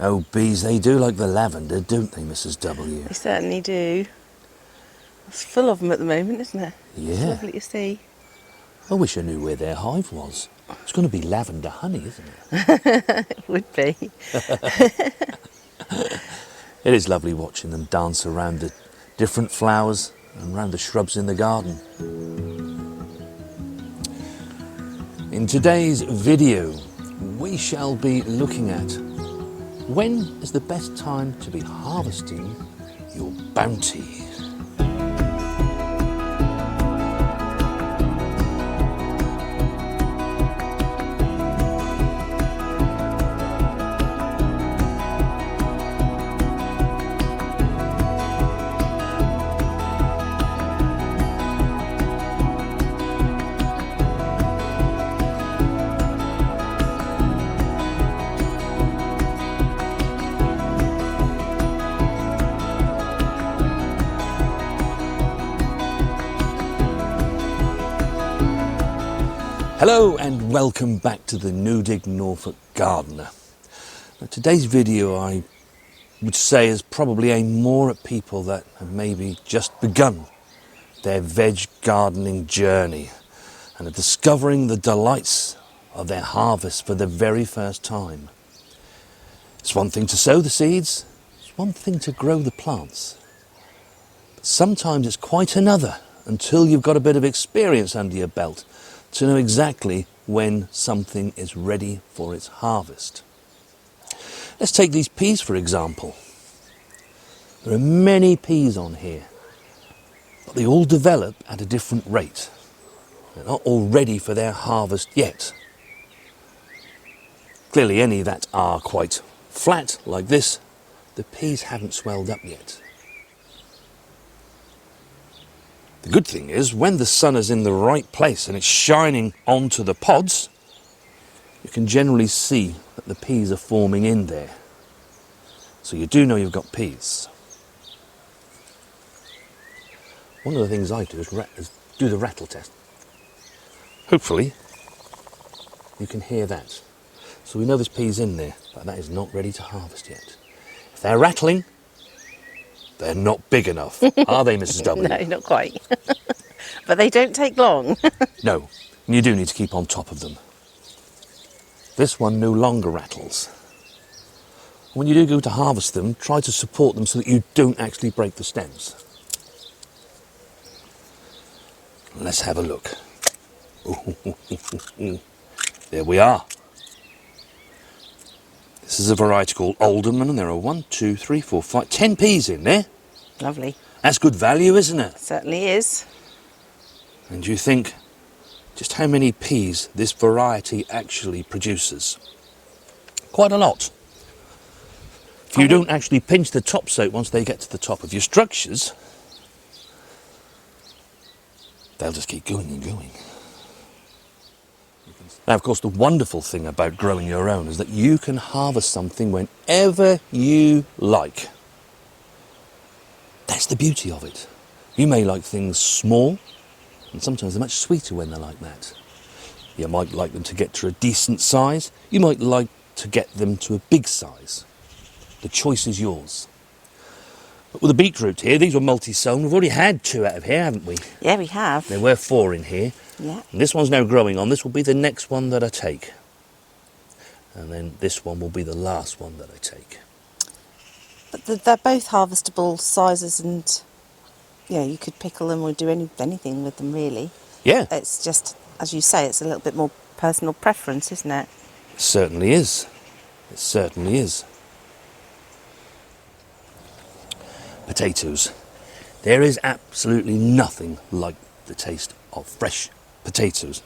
Oh, bees, they do like the lavender, don't they, Mrs. W? They certainly do. It's full of them at the moment, isn't it? Yeah. It's lovely to see. I wish I knew where their hive was. It's going to be lavender honey, isn't it? It would be. It is lovely watching them dance around the different flowers and around the shrubs in the garden. In today's video, we shall be looking at when is the best time to be harvesting your bounty. Hello and welcome back to the Newdig Norfolk Gardener. Now, today's video I would say is probably aimed more at people that have maybe just begun their veg gardening journey and are discovering the delights of their harvest for the very first time. It's one thing to sow the seeds, it's one thing to grow the plants. But sometimes it's quite another until you've got a bit of experience under your belt to know exactly when something is ready for its harvest. Let's take these peas for example. There are many peas on here, but they all develop at a different rate. They're not all ready for their harvest yet. Clearly any that are quite flat like this, the peas haven't swelled up yet. The good thing is, when the sun is in the right place and it's shining onto the pods, you can generally see that the peas are forming in there. So you do know you've got peas. One of the things I do is do the rattle test. Hopefully, you can hear that. So we know there's peas in there, but that is not ready to harvest yet. If they're rattling, they're not big enough, are they, Mrs. W? No, not quite. But they don't take long. No, and you do need to keep on top of them. This one no longer rattles. When you do go to harvest them, try to support them so that you don't actually break the stems. Let's have a look. There we are. This is a variety called Alderman, and there are 1, 2, 3, 4, 5, 10 peas in there. Lovely. That's good value, isn't it? Certainly is. And you think just how many peas this variety actually produces? Quite a lot. If you don't actually pinch the tops out once they get to the top of your structures, they'll just keep going and going. Now, of course, the wonderful thing about growing your own is that you can harvest something whenever you like. That's the beauty of it. You may like things small, and sometimes they're much sweeter when they're like that. You might like them to get to a decent size. You might like to get them to a big size. The choice is yours. But with the beetroot here, these were multi-sown. We've already had 2 out of here, haven't we? Yeah, we have. There were 4 in here. Yeah. And this one's now growing on. This will be the next one that I take. And then this one will be the last one that I take. But they're both harvestable sizes, and yeah, you could pickle them or do anything with them, really. Yeah. It's just, as you say, it's a little bit more personal preference, isn't it? It certainly is. It certainly is. Potatoes. There is absolutely nothing like the taste of fresh potatoes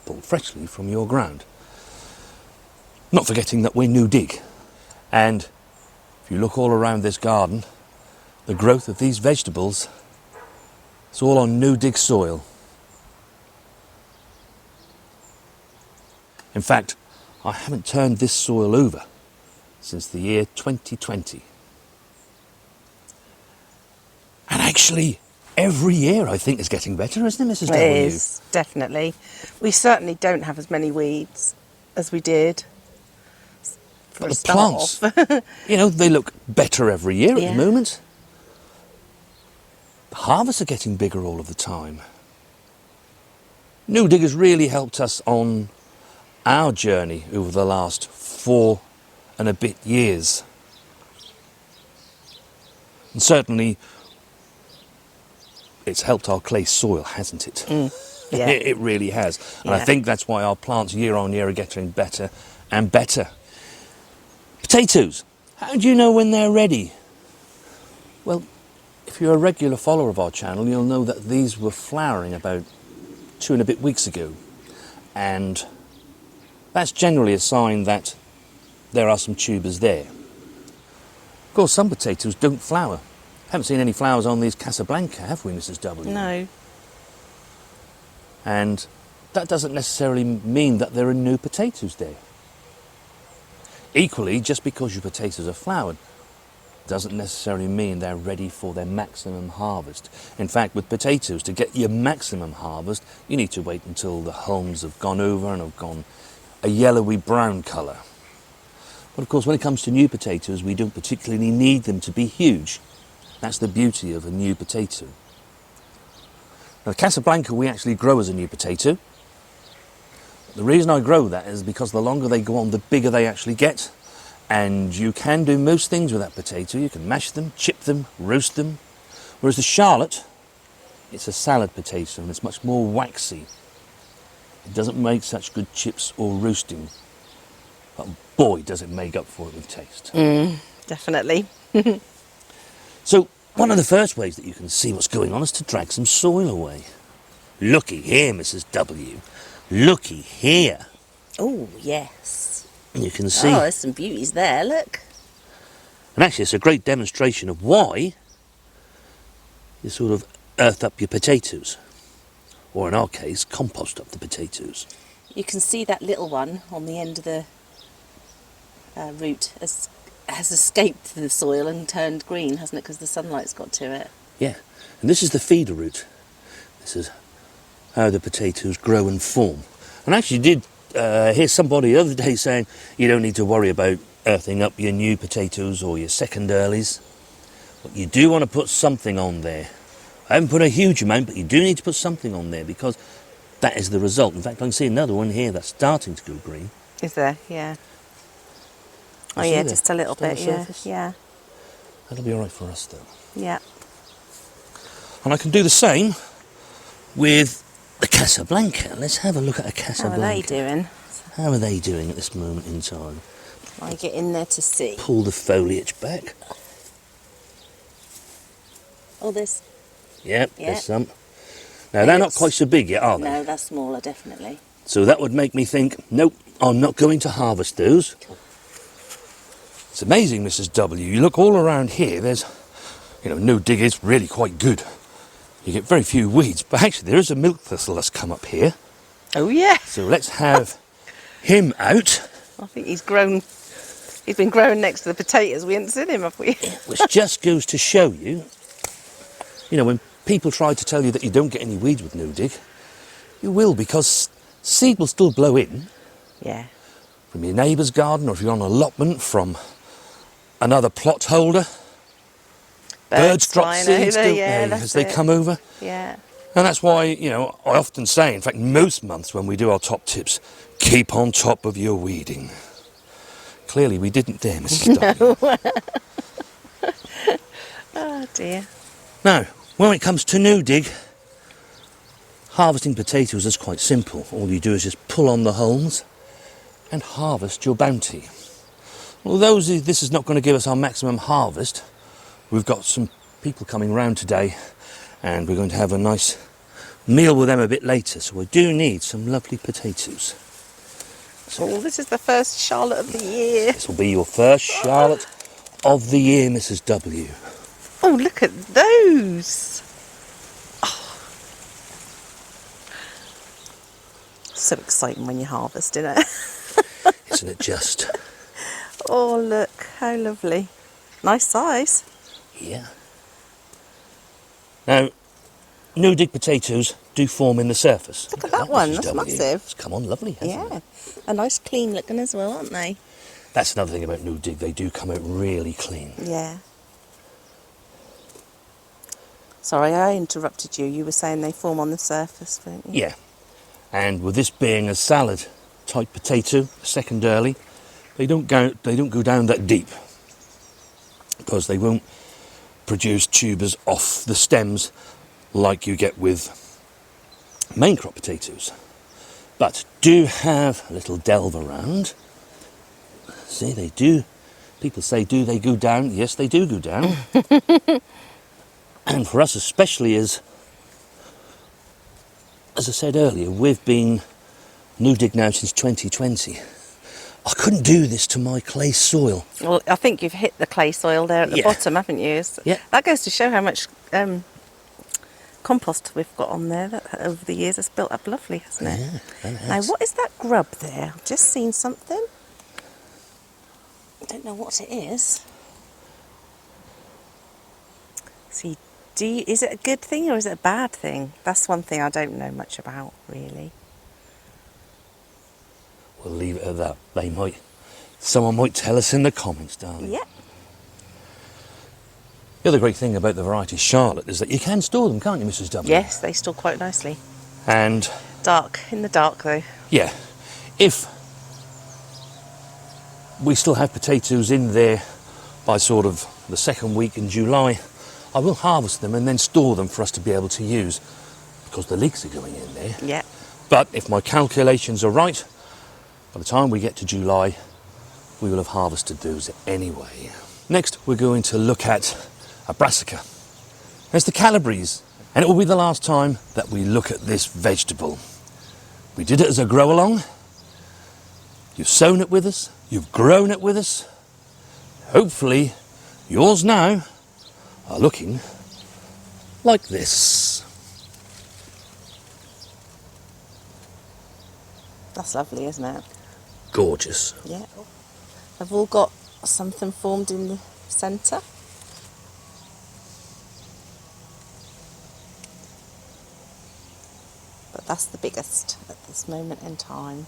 pulled freshly from your ground. Not forgetting that we're Newdig, and if you look all around this garden, the growth of these vegetables, it's all on Newdig soil. In fact, I haven't turned this soil over since the year 2020. And actually, every year I think is getting better, isn't it, Mrs. W? It is, definitely. We certainly don't have as many weeds as we did for But a the start plants, off. they look better every year at Yeah. the moment. The harvests are getting bigger all of the time. New Dig has really helped us on our journey over the last 4 and a bit years. And certainly it's helped our clay soil, hasn't it? Yeah. It really has. And I Yeah. think that's why our plants year on year are getting better and better. Potatoes. How do you know when they're ready? Well, if you're a regular follower of our channel, you'll know that these were flowering about 2 and a bit weeks ago. And that's generally a sign that there are some tubers there. Of course, some potatoes don't flower. Haven't seen any flowers on these Casablanca, have we, Mrs. W? No. And that doesn't necessarily mean that there are new potatoes there. Equally, just because your potatoes are flowered doesn't necessarily mean they're ready for their maximum harvest. In fact, with potatoes, to get your maximum harvest, you need to wait until the hulms have gone over and have gone a yellowy brown colour. But of course, when it comes to new potatoes, we don't particularly need them to be huge. That's the beauty of a new potato. Now, Casablanca we actually grow as a new potato. The reason I grow that is because the longer they go on, the bigger they actually get. And you can do most things with that potato. You can mash them, chip them, roast them. Whereas the Charlotte, it's a salad potato and it's much more waxy. It doesn't make such good chips or roasting. But boy, does it make up for it with taste. Definitely. So, one of the first ways that you can see what's going on is to drag some soil away. Looky here, Mrs. W. Looky here. Oh, yes. You can see. Oh, there's some beauties there, look. And actually, it's a great demonstration of why you sort of earth up your potatoes. Or in our case, compost up the potatoes. You can see that little one on the end of the root has escaped the soil and turned green, hasn't it? Because the sunlight's got to it. Yeah, and this is the feeder root. This is how the potatoes grow and form. And I actually did hear somebody the other day saying you don't need to worry about earthing up your new potatoes or your second earlies. But you do want to put something on there. I haven't put a huge amount, but you do need to put something on there because that is the result. In fact, I can see another one here that's starting to go green. Is there? Yeah. Oh, See yeah, there? just a little Still on bit, the yeah. surface? Yeah. That'll be all right for us, though. Yeah. And I can do the same with the Casablanca. Let's have a look at a How Casablanca. are they doing? How are they doing at this moment in time? I get in there to see. Pull the foliage back. Oh, there's... Yep, Yeah. there's some. Now, they're not quite so big yet, are they? No, they're smaller, definitely. So that would make me think, nope, I'm not going to harvest those. It's amazing, Mrs. W. You look all around here, there's, no dig is really quite good. You get very few weeds, but actually there is a milk thistle that's come up here. Oh, yeah. So let's have him out. I think he's grown... He's been growing next to the potatoes. We haven't seen him, have we? Which just goes to show you, when people try to tell you that you don't get any weeds with no dig, you will, because seed will still blow in Yeah. from your neighbour's garden, or if you're on allotment from another plot holder. Birds drop flying seeds, over, don't yeah, they, that's as they it. come over. Yeah. And that's why, I often say, in fact, most months when we do our top tips, keep on top of your weeding. Clearly, we didn't there, Mrs. W. Oh, dear. Now, when it comes to no dig, harvesting potatoes is quite simple. All you do is just pull on the hulms and harvest your bounty. Although this is not going to give us our maximum harvest, we've got some people coming round today and we're going to have a nice meal with them a bit later, so we do need some lovely potatoes. Oh, this is the first Charlotte of the year. This will be your first Charlotte of the year, Mrs. W. Oh, look at those. Oh. So exciting when you harvest, isn't it? Isn't it just? Oh, look, how lovely. Nice size. Yeah. Now, no dig potatoes do form in the surface. Look at that one, Mrs. that's W. massive. It's come on lovely, hasn't Yeah. it? A nice clean looking as well, aren't they? That's another thing about New Dig, they do come out really clean. Yeah. Sorry, I interrupted you. You were saying they form on the surface, weren't you? Yeah, and with this being a salad type potato, secondarily, they don't go down that deep because they won't produce tubers off the stems like you get with main crop potatoes. But do have a little delve around. See, they do. People say, do they go down? Yes, they do go down. And for us, especially as I said earlier, we've been New Dig now since 2020. I couldn't do this to my clay soil. Well, I think you've hit the clay soil there at the bottom, haven't you? Yeah. That goes to show how much compost we've got on there that over the years has built up lovely, hasn't it? Yeah, that Now, has. what is that grub there? I've just seen something. I don't know what it is. See, is it a good thing or is it a bad thing? That's one thing I don't know much about, really. We'll leave it at that. Someone might tell us in the comments, darling. Yeah. The other great thing about the variety Charlotte is that you can store them, can't you, Mrs. W? Yes, they store quite nicely. And In the dark though. yeah, if we still have potatoes in there by sort of the second week in July, I will harvest them and then store them for us to be able to use because the leeks are going in there. Yeah. But if my calculations are right, by the time we get to July, we will have harvested those anyway. Next, we're going to look at a brassica. There's the Calabrese, and it will be the last time that we look at this vegetable. We did it as a grow along. You've sown it with us, you've grown it with us. Hopefully, yours now are looking like this. That's lovely, isn't it? Gorgeous. Yeah. They've all got something formed in the centre. But that's the biggest at this moment in time.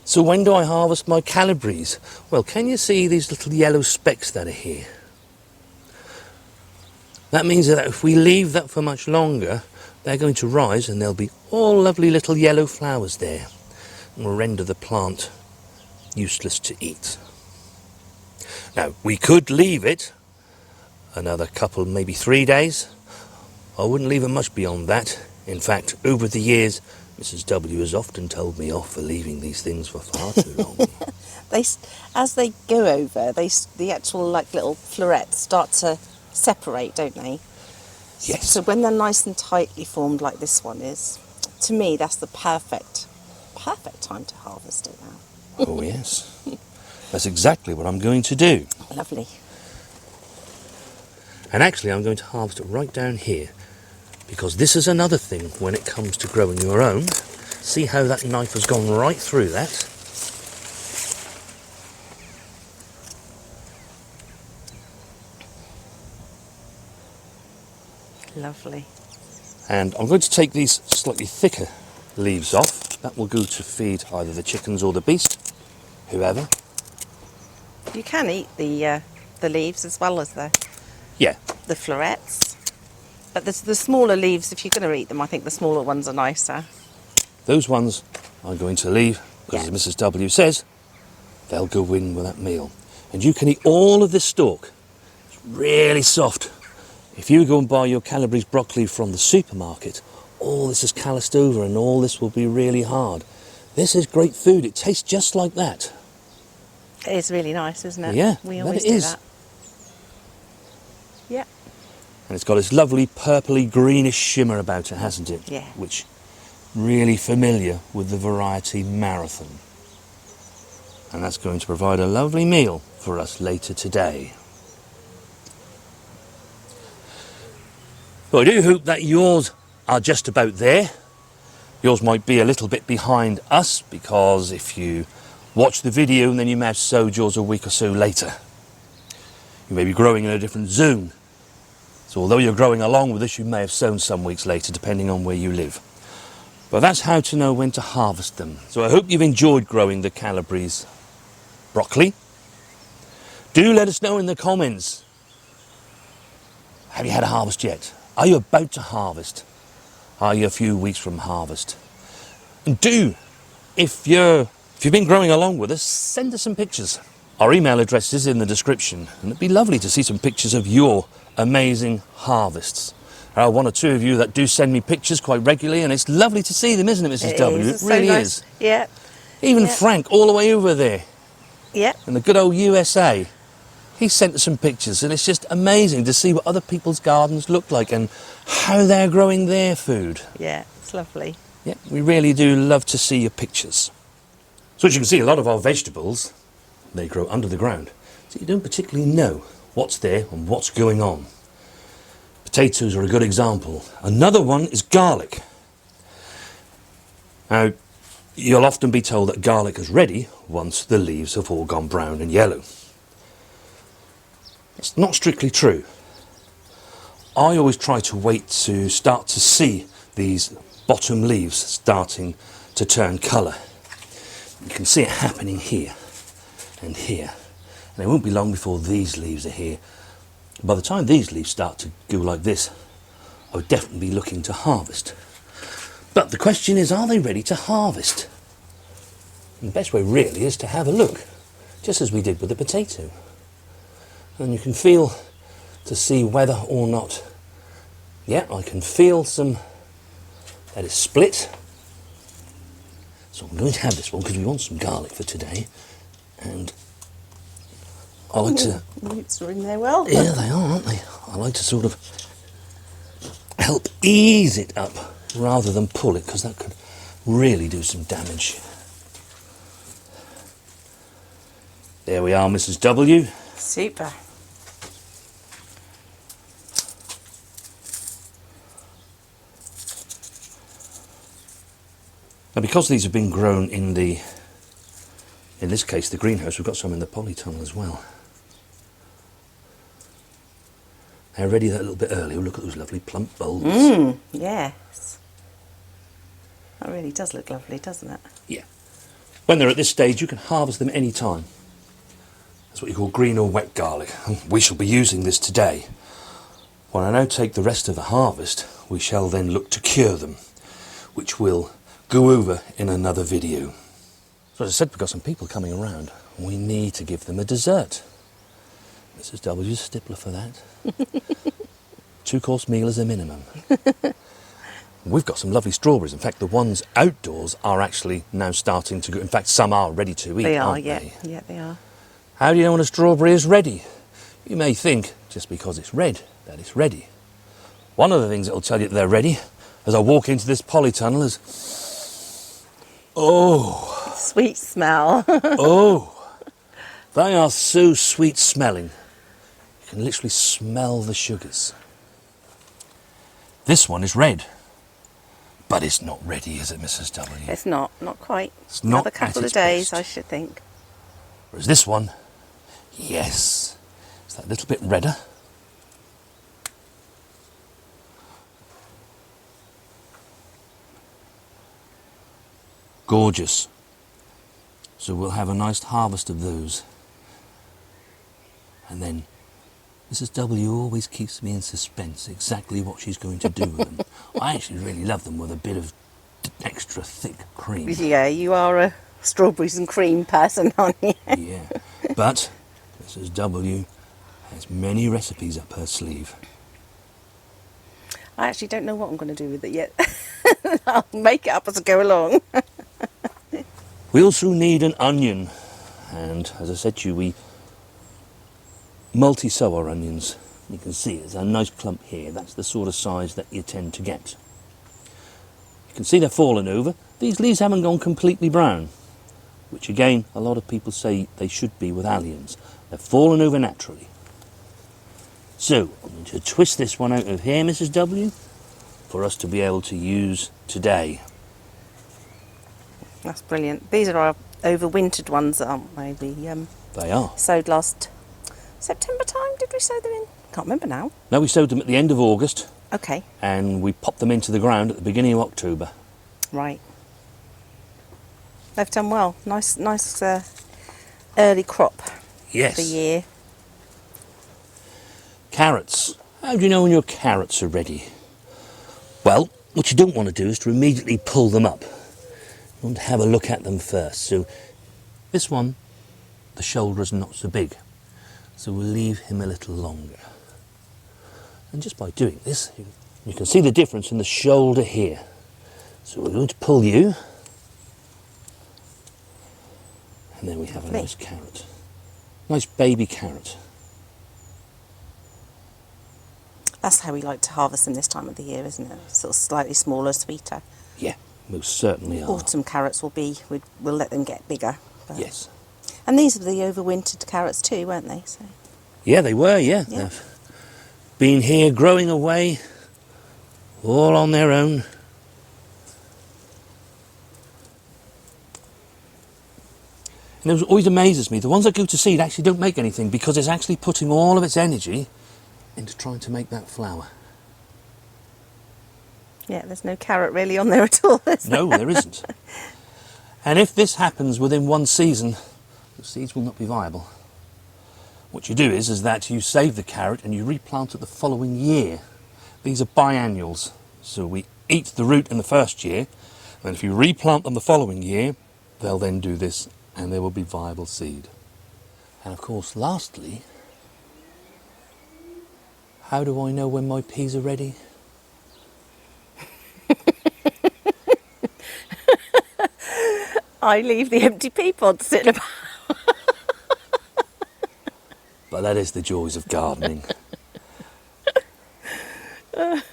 So when do I harvest my Calabrese? Well, can you see these little yellow specks that are here? That means that if we leave that for much longer, they're going to rise and there'll be all lovely little yellow flowers there and will render the plant useless to eat. Now, we could leave it another couple, maybe 3 days. I wouldn't leave it much beyond that. In fact, over the years, Mrs. W has often told me off for leaving these things for far too long. As they go over, the actual like little florets start to separate, don't they? Yes. So when they're nice and tightly formed like this one is, to me that's the perfect time to harvest it now. Oh yes, that's exactly what I'm going to do. Lovely. And actually I'm going to harvest it right down here, because this is another thing when it comes to growing your own. See how that knife has gone right through that? Lovely. And I'm going to take these slightly thicker leaves off. That will go to feed either the chickens or the beast, whoever. You can eat the leaves as well as the florets. But the smaller leaves, if you're going to eat them, I think the smaller ones are nicer. Those ones I'm going to leave, because as Mrs. W says, they'll go in with that meal. And you can eat all of this stalk. It's really soft. If you go and buy your Calabrese broccoli from the supermarket, all this is calloused over and all this will be really hard. This is great food. It tastes just like that. It is really nice, isn't it? Yeah, we that always it do is. that. Yeah. And it's got this lovely purpley greenish shimmer about it, hasn't it? Yeah. Which really familiar with the variety Marathon. And that's going to provide a lovely meal for us later today. Well, I do hope that yours are just about there. Yours might be a little bit behind us, because if you watch the video and then you may have sowed yours a week or so later, you may be growing in a different zone. So although you're growing along with us, you may have sown some weeks later, depending on where you live. But that's how to know when to harvest them. So I hope you've enjoyed growing the Calabrese broccoli. Do let us know in the comments. Have you had a harvest yet? Are you about to harvest? Are you a few weeks from harvest? And do, if you've been growing along with us, send us some pictures. Our email address is in the description, and it'd be lovely to see some pictures of your amazing harvests. There are one or two of you that do send me pictures quite regularly, and it's lovely to see them, isn't it, Mrs. W? It really is. Yeah. Even Frank, all the way over there. Yeah. In the good old USA. He sent us some pictures, and it's just amazing to see what other people's gardens look like and how they're growing their food. Yeah, it's lovely. Yeah, we really do love to see your pictures. So as you can see, a lot of our vegetables, they grow under the ground. So you don't particularly know what's there and what's going on. Potatoes are a good example. Another one is garlic. Now, you'll often be told that garlic is ready once the leaves have all gone brown and yellow. It's not strictly true. I always try to wait to start to see these bottom leaves starting to turn colour. You can see it happening here and here. And it won't be long before these leaves are here. By the time these leaves start to go like this, I would definitely be looking to harvest. But the question is, are they ready to harvest? And the best way really is to have a look, just as we did with the potato. And you can feel to see whether or not, yeah, I can feel some, that is split. So I'm going to have this one because we want some garlic for today. And I like to... Roots are in there well. Yeah, they are, aren't they? I like to sort of help ease it up rather than pull it, because that could really do some damage. There we are, Mrs. W. Super. Now, because these have been grown in this case, the greenhouse, we've got some in the polytunnel as well. They're ready that little bit earlier. Look at those lovely plump bulbs. Yes. That really does look lovely, doesn't it? Yeah. When they're at this stage, you can harvest them any time. That's what you call green or wet garlic. We shall be using this today. When I now take the rest of the harvest, we shall then look to cure them, which we'll go over in another video. So as I said, we've got some people coming around. We need to give them a dessert. Mrs. W's a stippler for that. 2-course meal is a minimum. We've got some lovely strawberries. In fact, the ones outdoors are actually now starting to go. In fact, some are ready to eat, They are, aren't yeah. they? Yeah, they are. How do you know when a strawberry is ready? You may think, just because it's red, that it's ready. One of the things that will tell you that they're ready, as I walk into this polytunnel, is... Oh! Sweet smell. Oh! They are so sweet smelling. You can literally smell the sugars. This one is red. But it's not ready, is it, Mrs. W? It's not quite. It's not Another couple at of its days, best. I should think. Whereas this one, yes, it's that little bit redder. Gorgeous. So we'll have a nice harvest of those. And then Mrs. W always keeps me in suspense exactly what she's going to do with them. I actually really love them with a bit of extra thick cream. Yeah, you are a strawberries and cream person, aren't you? Yeah, but Mrs. W has many recipes up her sleeve. I actually don't know what I'm going to do with it yet. I'll make it up as I go along. We also need an onion, and as I said to you, we multi-sow our onions. You can see it's a nice clump here. That's the sort of size that you tend to get. You can see they're fallen over. These leaves haven't gone completely brown, which again, a lot of people say they should be with alliums. They're fallen over naturally. So, I'm going to twist this one out of here, Mrs. W, for us to be able to use today. That's brilliant. These are our overwintered ones, aren't they? They are. Sowed last September time, did we sow them in? Can't remember now. No, we sowed them at the end of August. Okay. And we popped them into the ground at the beginning of October. Right. They've done well. Nice early crop Yes. for the year. Carrots. How do you know when your carrots are ready? Well, what you don't want to do is to immediately pull them up. You want to have a look at them first. So this one, the shoulder is not so big, so we'll leave him a little longer. And just by doing this, you can see the difference in the shoulder here. So we're going to pull you, and then we have a nice carrot. Nice baby carrot. That's how we like to harvest them this time of the year, isn't it? Sort of slightly smaller, sweeter. Yeah, most certainly are. Autumn carrots will be, we'll let them get bigger. Yes. And these are the overwintered carrots too, weren't they? So. Yeah, they were, yeah. They've been here growing away, all on their own. And it always amazes me, the ones that go to seed actually don't make anything because it's actually putting all of its energy into trying to make that flower. Yeah, there's no carrot really on there at all, is there? No, there isn't. And if this happens within one season, the seeds will not be viable. What you do is that you save the carrot and you replant it the following year. These are biannuals, so we eat the root in the first year, and if you replant them the following year, they'll then do this and they will be viable seed. And of course, lastly, how do I know when my peas are ready? I leave the empty pea pods sitting about. But that is the joys of gardening. Not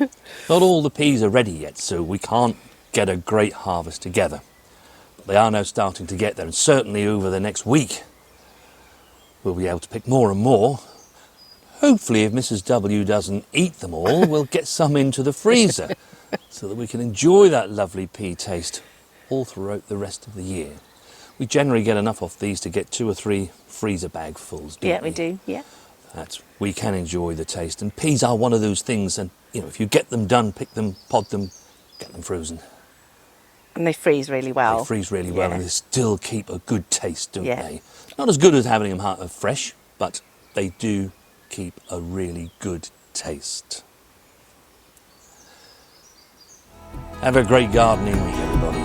all the peas are ready yet, so we can't get a great harvest together. But they are now starting to get there, and certainly over the next week we'll be able to pick more and more. Hopefully, if Mrs. W doesn't eat them all, we'll get some into the freezer so that we can enjoy that lovely pea taste all throughout the rest of the year. We generally get enough of these to get 2 or 3 freezer bagfuls, don't we? Yeah, we do, yeah. We can enjoy the taste, and peas are one of those things, and you know, if you get them done, pick them, pod them, get them frozen. And they freeze really well. They freeze really well, and they still keep a good taste, don't they? Not as good as having them fresh, but they do keep a really good taste. Have a great gardening week, everybody.